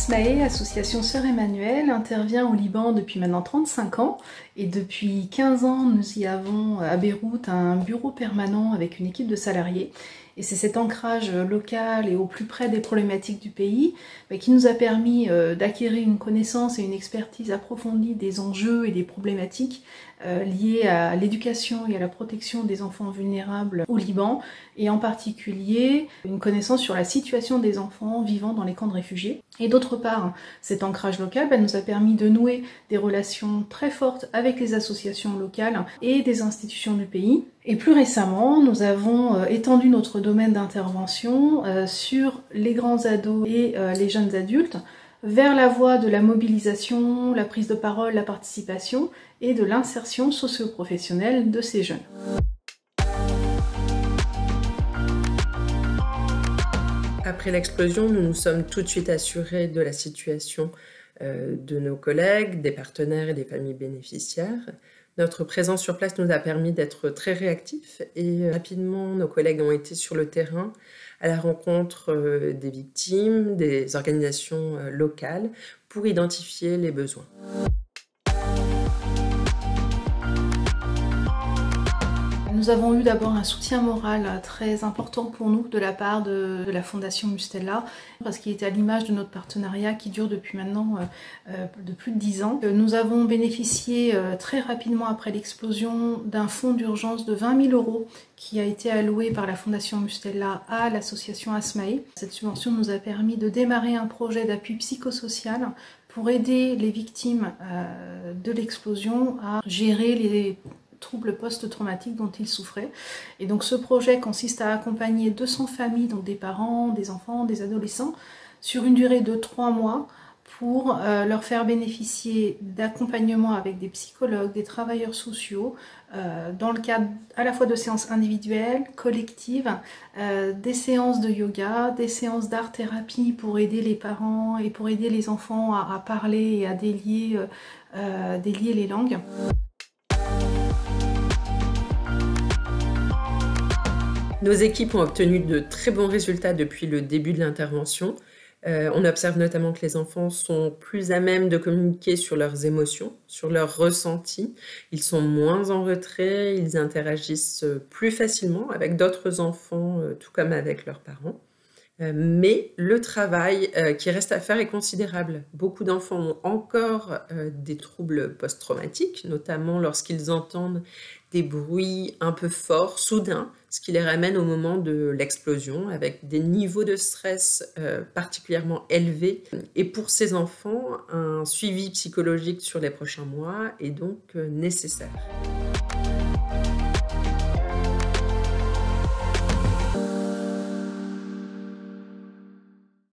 Asmae, association Sœur Emmanuelle, intervient au Liban depuis maintenant 35 ans et depuis 15 ans nous y avons à Beyrouth un bureau permanent avec une équipe de salariés. Et c'est cet ancrage local et au plus près des problématiques du pays qui nous a permis d'acquérir une connaissance et une expertise approfondie des enjeux et des problématiques liées à l'éducation et à la protection des enfants vulnérables au Liban, et en particulier une connaissance sur la situation des enfants vivant dans les camps de réfugiés. Et d'autre part, cet ancrage local nous a permis de nouer des relations très fortes avec les associations locales et des institutions du pays. Et plus récemment, nous avons étendu notre domaine d'intervention sur les grands ados et les jeunes adultes vers la voie de la mobilisation, la prise de parole, la participation et de l'insertion socio-professionnelle de ces jeunes. Après l'explosion, nous nous sommes tout de suite assurés de la situation de nos collègues, des partenaires et des familles bénéficiaires. Notre présence sur place nous a permis d'être très réactifs et rapidement nos collègues ont été sur le terrain à la rencontre des victimes, des organisations locales pour identifier les besoins. Nous avons eu d'abord un soutien moral très important pour nous de la part de la Fondation Mustella, parce qu'il était à l'image de notre partenariat qui dure depuis maintenant de plus de 10 ans. Nous avons bénéficié très rapidement après l'explosion d'un fonds d'urgence de 20 000 € qui a été alloué par la Fondation Mustella à l'association Asmae. Cette subvention nous a permis de démarrer un projet d'appui psychosocial pour aider les victimes de l'explosion à gérer les troubles post-traumatiques dont ils souffraient. Et donc ce projet consiste à accompagner 200 familles, donc des parents, des enfants, des adolescents, sur une durée de 3 mois pour leur faire bénéficier d'accompagnement avec des psychologues, des travailleurs sociaux, dans le cadre à la fois de séances individuelles, collectives, des séances de yoga, des séances d'art-thérapie pour aider les parents et pour aider les enfants à parler et à délier les langues. Nos équipes ont obtenu de très bons résultats depuis le début de l'intervention. On observe notamment que les enfants sont plus à même de communiquer sur leurs émotions, sur leurs ressentis. Ils sont moins en retrait, ils interagissent plus facilement avec d'autres enfants, tout comme avec leurs parents. Mais le travail qui reste à faire est considérable. Beaucoup d'enfants ont encore des troubles post-traumatiques, notamment lorsqu'ils entendent des bruits un peu forts, soudains, ce qui les ramène au moment de l'explosion, avec des niveaux de stress particulièrement élevés. Et pour ces enfants, un suivi psychologique sur les prochains mois est donc nécessaire.